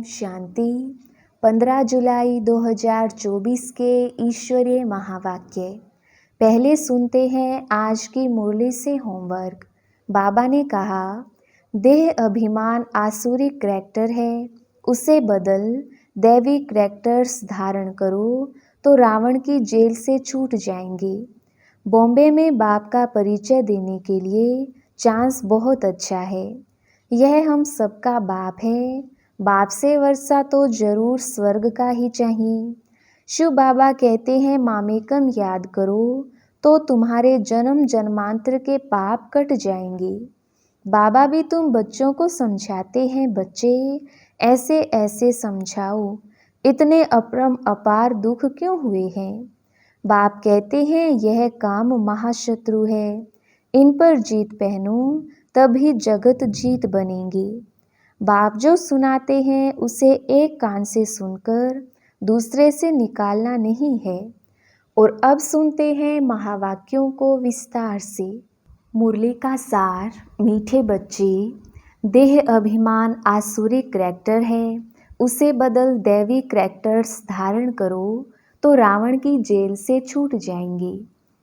शांति। 15 जुलाई 2024 के ईश्वरीय महावाक्य। पहले सुनते हैं आज की मुरली से होमवर्क। बाबा ने कहा, देह अभिमान आसुरी करैक्टर है, उसे बदल दैवी करैक्टर्स धारण करो तो रावण की जेल से छूट जाएंगे। बॉम्बे में बाप का परिचय देने के लिए चांस बहुत अच्छा है। यह हम सबका बाप है। बाप से वर्षा तो जरूर स्वर्ग का ही चाहिए। शिव बाबा कहते हैं, मामेकम याद करो तो तुम्हारे जन्म जन्मांतर के पाप कट जाएंगे। बाबा भी तुम बच्चों को समझाते हैं, बच्चे ऐसे ऐसे समझाओ, इतने अपरम अपार दुख क्यों हुए हैं। बाप कहते हैं, यह काम महाशत्रु है, इन पर जीत पहनो तभी जगत जीत बनेंगी। बाप जो सुनाते हैं उसे एक कान से सुनकर दूसरे से निकालना नहीं है। और अब सुनते हैं महावाक्यों को विस्तार से। मुरली का सार। मीठे बच्चे, देह अभिमान आसुरी करैक्टर है, उसे बदल दैवी करैक्टर्स धारण करो तो रावण की जेल से छूट जाएंगे।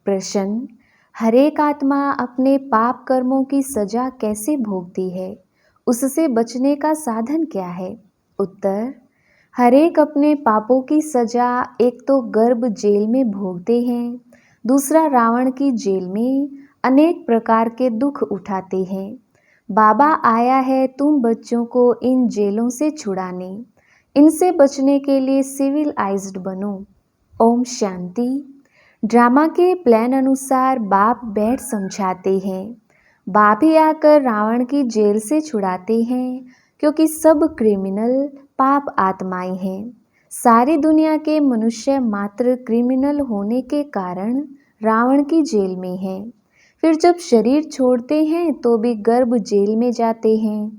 प्रश्न, हरेक आत्मा अपने पाप कर्मों की सजा कैसे भोगती है, उससे बचने का साधन क्या है? उत्तर, हरेक अपने पापों की सजा एक तो गर्भ जेल में भोगते हैं, दूसरा रावण की जेल में अनेक प्रकार के दुख उठाते हैं। बाबा आया है तुम बच्चों को इन जेलों से छुड़ाने। इनसे बचने के लिए सिविलाइज्ड बनो। ओम शांति। ड्रामा के प्लान अनुसार बाप बैठ समझाते हैं। बाप ही आकर रावण की जेल से छुड़ाते हैं, क्योंकि सब क्रिमिनल पाप आत्माएं हैं। सारी दुनिया के मनुष्य मात्र क्रिमिनल होने के कारण रावण की जेल में हैं। फिर जब शरीर छोड़ते हैं तो भी गर्भ जेल में जाते हैं।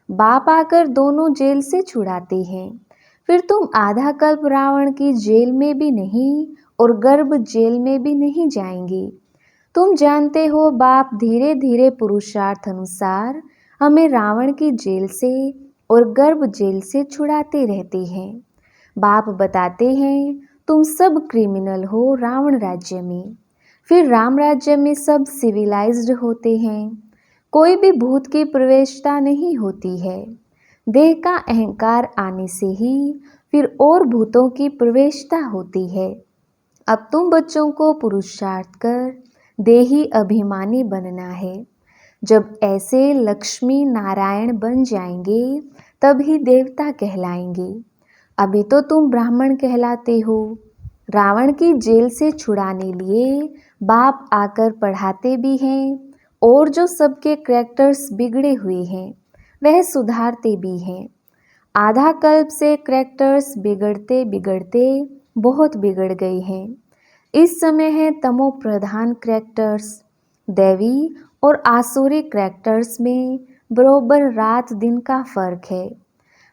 बाप आकर दोनों जेल से छुड़ाते हैं। फिर तुम आधा कल्प रावण की जेल में भी नहीं और गर्भ जेल में भी नहीं जाएंगे। तुम जानते हो, बाप धीरे धीरे पुरुषार्थ अनुसार हमें रावण की जेल से और गर्भ जेल से छुड़ाते रहते हैं। बाप बताते हैं, तुम सब क्रिमिनल हो रावण राज्य में, फिर राम राज्य में सब सिविलाइज्ड होते हैं। कोई भी भूत की प्रवेशता नहीं होती है। देह का अहंकार आने से ही फिर और भूतों की प्रवेशता होती है। अब तुम बच्चों को पुरुषार्थ कर देही अभिमानी बनना है। जब ऐसे लक्ष्मी नारायण बन जाएंगे तभी देवता कहलाएंगे। अभी तो तुम ब्राह्मण कहलाते हो। रावण की जेल से छुड़ाने लिए बाप आकर पढ़ाते भी हैं, और जो सबके करैक्टर्स बिगड़े हुए हैं वह सुधारते भी हैं। आधा कल्प से करैक्टर्स बिगड़ते बिगड़ते बहुत बिगड़ गए हैं। इस समय है तमो प्रधान करैक्टर्स। दैवी और आसुरी करैक्टर्स में बरोबर रात दिन का फर्क है।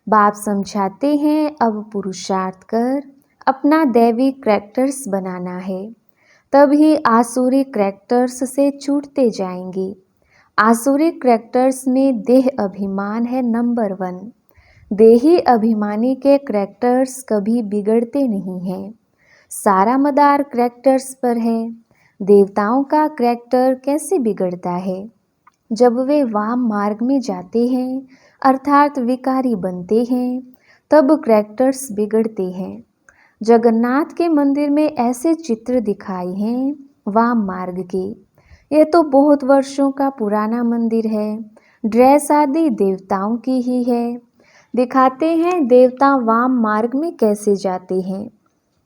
बाप समझाते हैं, अब पुरुषार्थ कर अपना दैवी करैक्टर्स बनाना है, तभी आसुरी करैक्टर्स से छूटते जाएंगे। आसुरी करैक्टर्स में देह अभिमान है नंबर 1। देही अभिमानी के करैक्टर्स कभी बिगड़ते नहीं हैं। सारा मदार करैक्टर्स पर है। देवताओं का करैक्टर कैसे बिगड़ता है? जब वे वाम मार्ग में जाते हैं अर्थात विकारी बनते हैं, तब करैक्टर्स बिगड़ते हैं। जगन्नाथ के मंदिर में ऐसे चित्र दिखाए हैं वाम मार्ग के। यह तो बहुत वर्षों का पुराना मंदिर है। ड्रेस आदि देवताओं की ही है। दिखाते हैं देवता वाम मार्ग में कैसे जाते हैं।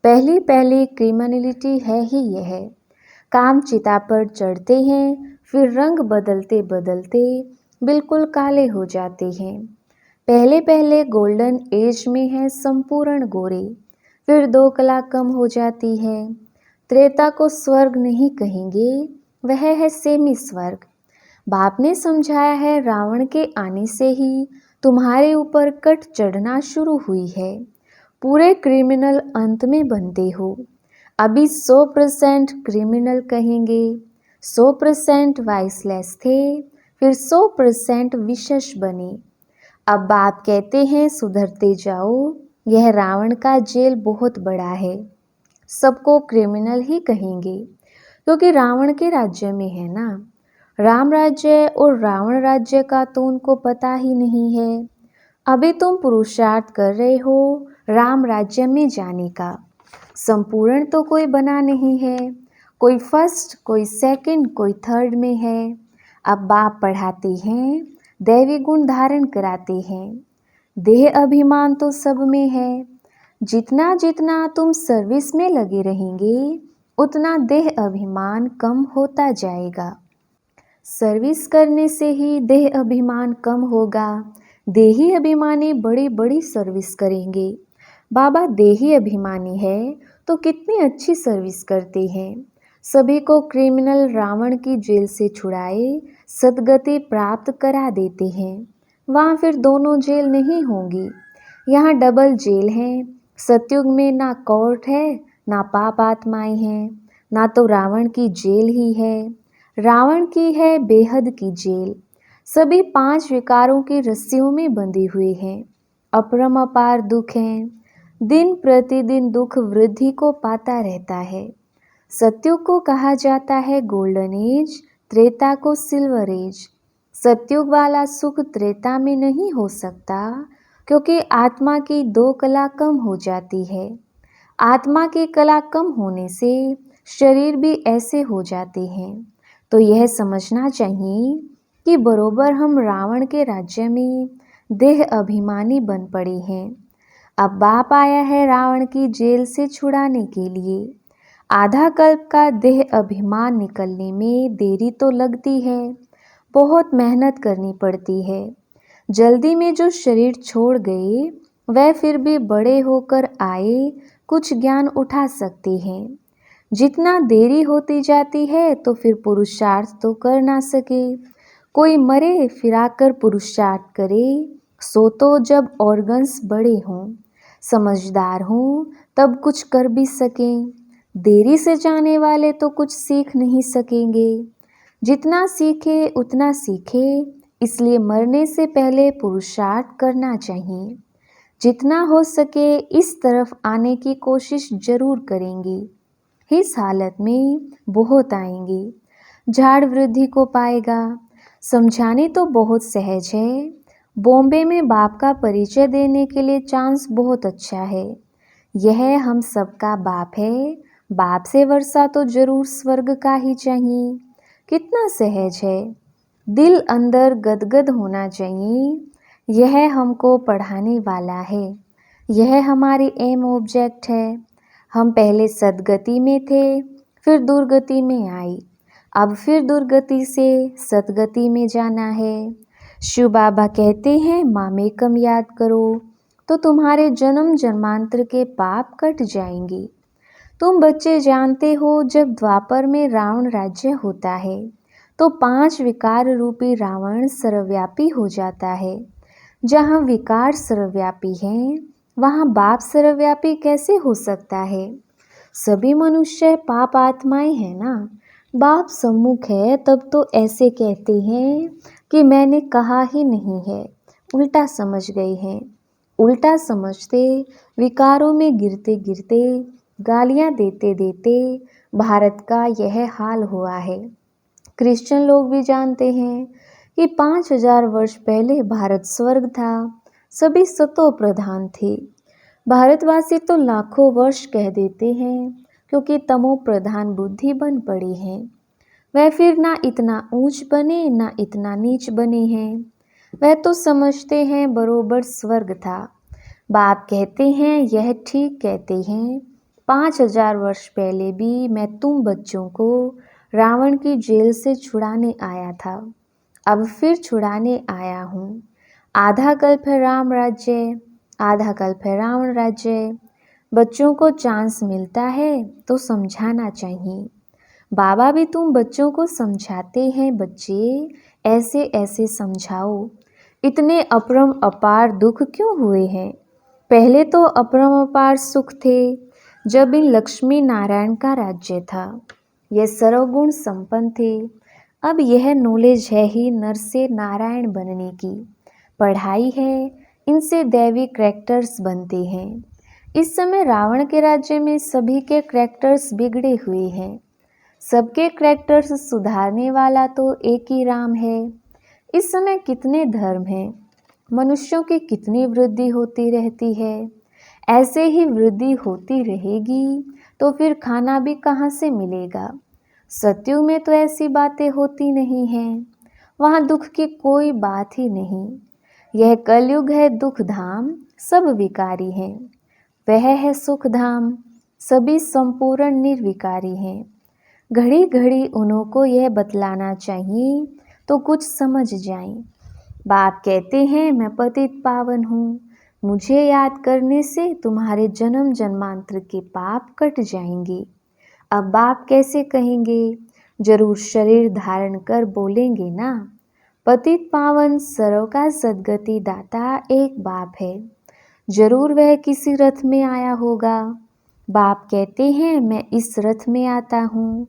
पहली पहली क्रिमिनलिटी है ही यह। काम चिता पर चढ़ते हैं, फिर रंग बदलते बदलते बिल्कुल काले हो जाते हैं। पहले पहले गोल्डन एज में है संपूर्ण गोरे, फिर 2 कला कम हो जाती है। त्रेता को स्वर्ग नहीं कहेंगे, वह है सेमी स्वर्ग। बाप ने समझाया है, रावण के आने से ही तुम्हारे ऊपर कट चढ़ना शुरू हुई है। पूरे क्रिमिनल अंत में बनते हो। अभी 100% क्रिमिनल कहेंगे, 100% वाइसलेस थे, फिर 100% विशेष बने। अब बाप कहते हैं सुधरते जाओ, यह रावण का जेल बहुत बड़ा है, सबको क्रिमिनल ही कहेंगे क्योंकि रावण के राज्य में है ना। राम राज्य और रावण राज्य का तो उनको पता ही नहीं है। अभी तुम पुरुषार्थ कर रहे हो राम राज्य में जाने का। संपूर्ण तो कोई बना नहीं है, कोई फर्स्ट, कोई सेकंड, कोई थर्ड में है। अब बाप पढ़ाते हैं, दैवी गुण धारण कराते हैं। देह अभिमान तो सब में है। जितना जितना तुम सर्विस में लगे रहेंगे उतना देह अभिमान कम होता जाएगा। सर्विस करने से ही देह अभिमान कम होगा। देही अभिमानी बड़ी बड़ी सर्विस करेंगे। बाबा देही अभिमानी है तो कितनी अच्छी सर्विस करते हैं। सभी को क्रिमिनल रावण की जेल से छुड़ाए सद्गति प्राप्त करा देते हैं। वहाँ फिर दोनों जेल नहीं होंगी, यहाँ डबल जेल है। सतयुग में ना कोर्ट है, ना पाप आत्माएं हैं, ना तो रावण की जेल ही है। रावण की है बेहद की जेल। सभी 5 विकारों की रस्सियों में बंधे हुए हैं। अपरम अपार दुख हैं। दिन प्रतिदिन दुख वृद्धि को पाता रहता है। सतयुग को कहा जाता है गोल्डन एज, त्रेता को सिल्वर एज। सतयुग वाला सुख त्रेता में नहीं हो सकता क्योंकि आत्मा की 2 कला कम हो जाती है। आत्मा की कला कम होने से शरीर भी ऐसे हो जाते हैं। तो यह समझना चाहिए कि बरोबर हम रावण के राज्य में देह अभिमानी बन पड़े हैं। अब बाप आया है रावण की जेल से छुड़ाने के लिए। आधा कल्प का देह अभिमान निकलने में देरी तो लगती है, बहुत मेहनत करनी पड़ती है। जल्दी में जो शरीर छोड़ गए वह फिर भी बड़े होकर आए कुछ ज्ञान उठा सकते हैं। जितना देरी होती जाती है तो फिर पुरुषार्थ तो कर ना सके। कोई मरे फिर आकर पुरुषार्थ करे, सो तो जब ऑर्गन्स बड़े हों, समझदार हों, तब कुछ कर भी सकें। देरी से जाने वाले तो कुछ सीख नहीं सकेंगे। जितना सीखे उतना सीखे, इसलिए मरने से पहले पुरुषार्थ करना चाहिए। जितना हो सके इस तरफ आने की कोशिश जरूर करेंगे। इस हालत में बहुत आएंगे। झाड़ वृद्धि को पाएगा। समझाने तो बहुत सहज है। बॉम्बे में बाप का परिचय देने के लिए चांस बहुत अच्छा है। यह हम सबका बाप है। बाप से वर्षा तो जरूर स्वर्ग का ही चाहिए। कितना सहज है। दिल अंदर गदगद होना चाहिए। यह हमको पढ़ाने वाला है। यह हमारी एम ऑब्जेक्ट है। हम पहले सद्गति में थे, फिर दुर्गति में आई, अब फिर दुर्गति से सद्गति में जाना है। शिव बाबा कहते हैं मामेकम याद करो तो तुम्हारे जन्म जन्मांतर के पाप कट जाएंगे। तुम बच्चे जानते हो जब द्वापर में रावण राज्य होता है तो 5 विकार रूपी रावण सर्वव्यापी हो जाता है। जहाँ विकार सर्वव्यापी हैं वहाँ बाप सर्वव्यापी कैसे हो सकता है। सभी मनुष्य पाप आत्माएं हैं ना। बाप सम्मुख है तब तो ऐसे कहते हैं कि मैंने कहा ही नहीं है, उल्टा समझ गए हैं। उल्टा समझते विकारों में गिरते गिरते गालियां देते देते भारत का यह हाल हुआ है। क्रिश्चियन लोग भी जानते हैं कि 5000 वर्ष पहले भारत स्वर्ग था। सभी सतो प्रधान थे। भारतवासी तो लाखों वर्ष कह देते हैं क्योंकि तमो प्रधान बुद्धि बन पड़ी है। वह फिर ना इतना ऊंच बने ना इतना नीच बने हैं। वह तो समझते हैं बरोबर स्वर्ग था। बाप कहते हैं यह ठीक कहते हैं। 5000 वर्ष पहले भी मैं तुम बच्चों को रावण की जेल से छुड़ाने आया था। अब फिर छुड़ाने आया हूँ। आधा कल्प है राम राज्य, आधा कल्प है रावण राज्य। बच्चों को चांस मिलता है तो समझाना चाहिए। बाबा भी तुम बच्चों को समझाते हैं, बच्चे ऐसे ऐसे समझाओ। इतने अपरम अपार दुख क्यों हुए हैं। पहले तो अपरम अपार सुख थे जब इन लक्ष्मी नारायण का राज्य था। यह सर्वगुण संपन्न थे। अब यह नॉलेज है ही नर से नारायण बनने की। पढ़ाई है, इनसे दैवी करैक्टर्स बनते हैं। इस समय रावण के राज्य में सभी के करैक्टर्स बिगड़े हुए हैं। सबके करैक्टर्स सुधारने वाला तो एक ही राम है। इस समय कितने धर्म हैं, मनुष्यों की कितनी वृद्धि होती रहती है। ऐसे ही वृद्धि होती रहेगी तो फिर खाना भी कहाँ से मिलेगा। सतयुग में तो ऐसी बातें होती नहीं हैं, वहाँ दुख की कोई बात ही नहीं। यह कलयुग है दुख धाम, सब विकारी हैं। वह है सुख धाम, सभी संपूर्ण निर्विकारी हैं। घड़ी घड़ी उन्हों को यह बतलाना चाहिए तो कुछ समझ जाएं। बाप कहते हैं मैं पतित पावन हूँ, मुझे याद करने से तुम्हारे जन्म जन्मांतर के पाप कट जाएंगे। अब बाप कैसे कहेंगे, जरूर शरीर धारण कर बोलेंगे ना। पतित पावन सर्व का सद्गति दाता एक बाप है, जरूर वह किसी रथ में आया होगा। बाप कहते हैं मैं इस रथ में आता हूँ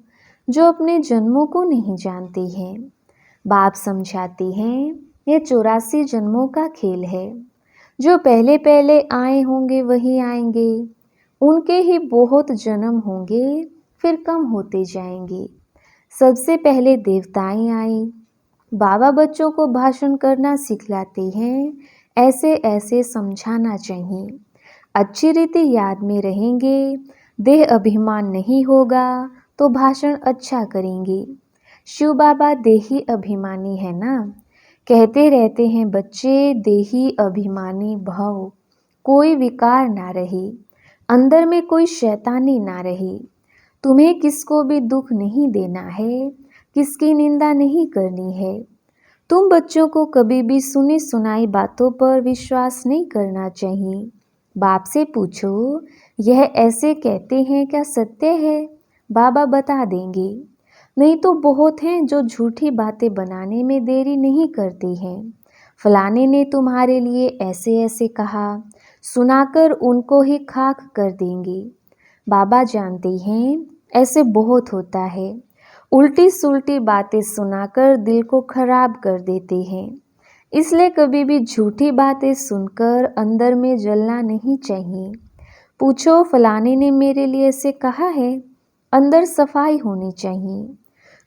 जो अपने जन्मों को नहीं जानते हैं। बाप समझाते हैं यह 84 जन्मों का खेल है। जो पहले पहले आए होंगे वही आएंगे, उनके ही बहुत जन्म होंगे, फिर कम होते जाएंगे। सबसे पहले देवताएं आए। बाबा बच्चों को भाषण करना सिखलाते हैं, ऐसे ऐसे समझाना चाहिए। अच्छी रीति याद में रहेंगे, देह अभिमान नहीं होगा तो भाषण अच्छा करेंगे। शिव बाबा देही अभिमानी है ना, कहते रहते हैं बच्चे देही अभिमानी भव, कोई विकार ना रहे, अंदर में कोई शैतानी ना रहे। तुम्हें किसको भी दुख नहीं देना है, किसकी निंदा नहीं करनी है। तुम बच्चों को कभी भी सुनी सुनाई बातों पर विश्वास नहीं करना चाहिए। बाप से पूछो यह ऐसे कहते हैं क्या सत्य है, बाबा बता देंगे। नहीं तो बहुत हैं जो झूठी बातें बनाने में देरी नहीं करते हैं। फलाने ने तुम्हारे लिए ऐसे ऐसे कहा, सुनाकर उनको ही खाक कर देंगे। बाबा जानते हैं ऐसे बहुत होता है, उल्टी सुल्टी बातें सुनाकर दिल को खराब कर देते हैं। इसलिए कभी भी झूठी बातें सुनकर अंदर में जलना नहीं चाहिए। पूछो फलाने ने मेरे लिए ऐसे कहा है, अंदर सफाई होनी चाहिए।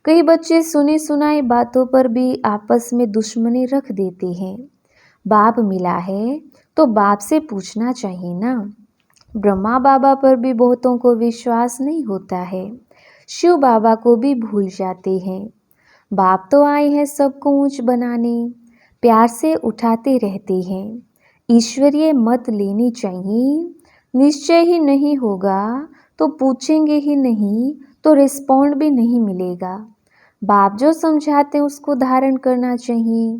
कई बच्चे सुनी सुनाई बातों पर भी आपस में दुश्मनी रख देते हैं। बाप मिला है तो बाप से पूछना चाहिए ना। ब्रह्मा बाबा पर भी बहुतों को विश्वास नहीं होता है, शिव बाबा को भी भूल जाते हैं। बाप तो आए हैं सबको ऊंच बनाने, प्यार से उठाते रहते हैं। ईश्वरीय मत लेनी चाहिए, निश्चय ही नहीं होगा तो पूछेंगे ही नहीं तो रिस्पॉन्ड भी नहीं मिलेगा। बाप जो समझाते हैं उसको धारण करना चाहिए।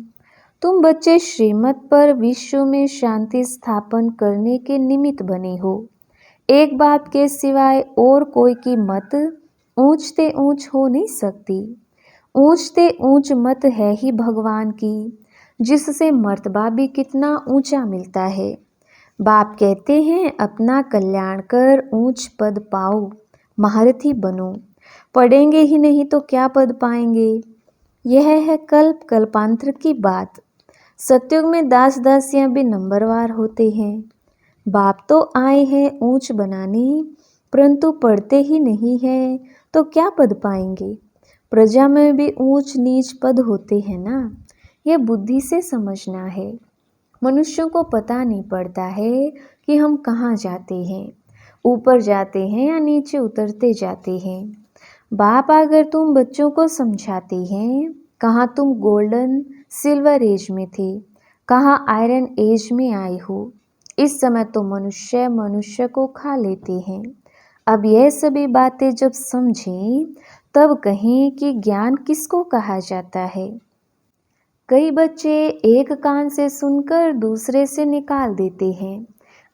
तुम बच्चे श्रीमत पर विश्व में शांति स्थापन करने के निमित्त बने हो। एक बाप के सिवाय और कोई की मत ऊंचते ऊंच हो नहीं सकती। ऊंचते ऊंच मत है ही भगवान की, जिससे मर्तबा भी कितना ऊंचा मिलता है। बाप कहते हैं अपना कल्याण कर ऊंच पद पाओ, महारथी बनो। पढ़ेंगे ही नहीं तो क्या पद पाएंगे। यह है कल्प कल्पांतर की बात। सतयुग में दास दासियां भी नंबरवार होते हैं। बाप तो आए हैं ऊंच बनाने, परंतु पढ़ते ही नहीं हैं तो क्या पद पाएंगे। प्रजा में भी ऊंच नीच पद होते हैं ना, यह बुद्धि से समझना है। मनुष्यों को पता नहीं पड़ता है कि हम कहाँ जाते हैं, ऊपर जाते हैं या नीचे उतरते जाते हैं। बाप अगर तुम बच्चों को समझाते हैं, कहाँ तुम गोल्डन सिल्वर एज में थे, कहाँ आयरन एज में आए हो। इस समय तो मनुष्य मनुष्य को खा लेते हैं। अब यह सभी बातें जब समझें तब कहें कि ज्ञान किसको कहा जाता है। कई बच्चे एक कान से सुनकर दूसरे से निकाल देते हैं।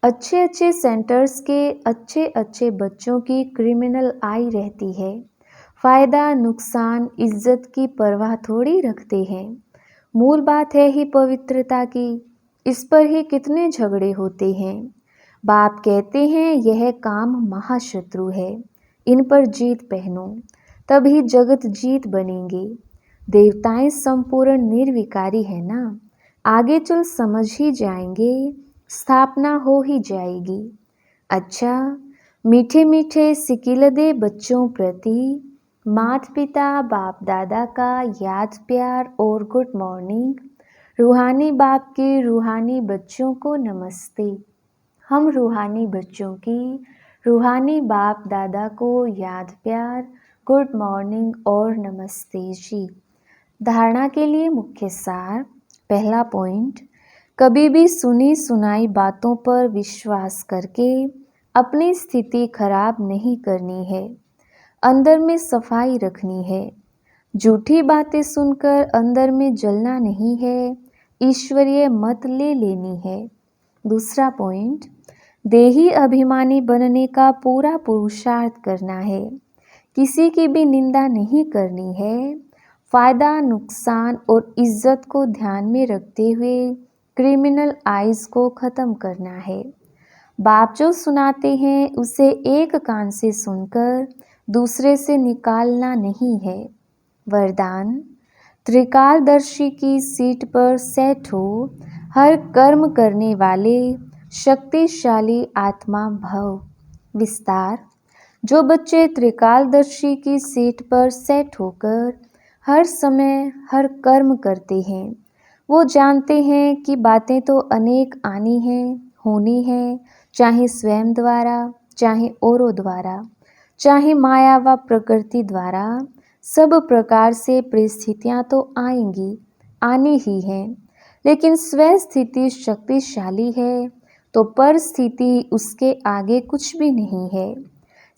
अच्छे अच्छे सेंटर्स के अच्छे अच्छे बच्चों की क्रिमिनल आई रहती है। फ़ायदा नुकसान इज्जत की परवाह थोड़ी रखते हैं। मूल बात है ही पवित्रता की, इस पर ही कितने झगड़े होते हैं। बाप कहते हैं यह काम महाशत्रु है, इन पर जीत पहनो, तभी जगत जीत बनेंगे। देवताएं संपूर्ण निर्विकारी है ना, आगे चल समझ ही जाएंगे, स्थापना हो ही जाएगी। अच्छा, मीठे मीठे सिकिलदे बच्चों प्रति माता पिता बाप दादा का याद प्यार और गुड मॉर्निंग। रूहानी बाप के रूहानी बच्चों को नमस्ते। हम रूहानी बच्चों की रूहानी बाप दादा को याद प्यार, गुड मॉर्निंग और नमस्ते जी। धारणा के लिए मुख्य सार। पहला पॉइंट, कभी भी सुनी सुनाई बातों पर विश्वास करके अपनी स्थिति खराब नहीं करनी है। अंदर में सफाई रखनी है। झूठी बातें सुनकर अंदर में जलना नहीं है, ईश्वरीय मत ले लेनी है। दूसरा पॉइंट, देही अभिमानी बनने का पूरा पुरुषार्थ करना है। किसी की भी निंदा नहीं करनी है। फायदा, नुकसान और इज्जत को ध्यान में रखते हुए क्रिमिनल आइज को ख़त्म करना है। बाप जो सुनाते हैं उसे एक कान से सुनकर दूसरे से निकालना नहीं है। वरदान, त्रिकालदर्शी की सीट पर सेट हो, हर कर्म करने वाले शक्तिशाली आत्मा भव। विस्तार, जो बच्चे त्रिकालदर्शी की सीट पर सेट होकर हर समय हर कर्म करते हैं, वो जानते हैं कि बातें तो अनेक आनी हैं, होनी हैं, चाहे स्वयं द्वारा, चाहे औरों द्वारा, चाहे माया व प्रकृति द्वारा। सब प्रकार से परिस्थितियाँ तो आएंगी, आनी ही हैं, लेकिन स्व स्थिति शक्तिशाली है तो परिस्थिति उसके आगे कुछ भी नहीं है।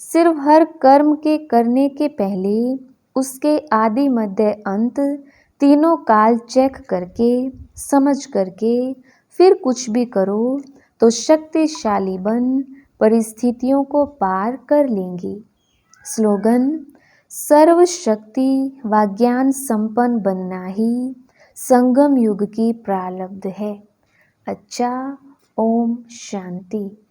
सिर्फ हर कर्म के करने के पहले उसके आदि मध्य अंत तीनों काल चेक करके समझ करके फिर कुछ भी करो तो शक्तिशाली बन परिस्थितियों को पार कर लेंगी। स्लोगन, सर्वशक्ति व ज्ञान संपन्न बनना ही संगम युग की प्रारब्ध है। अच्छा, ओम शांति।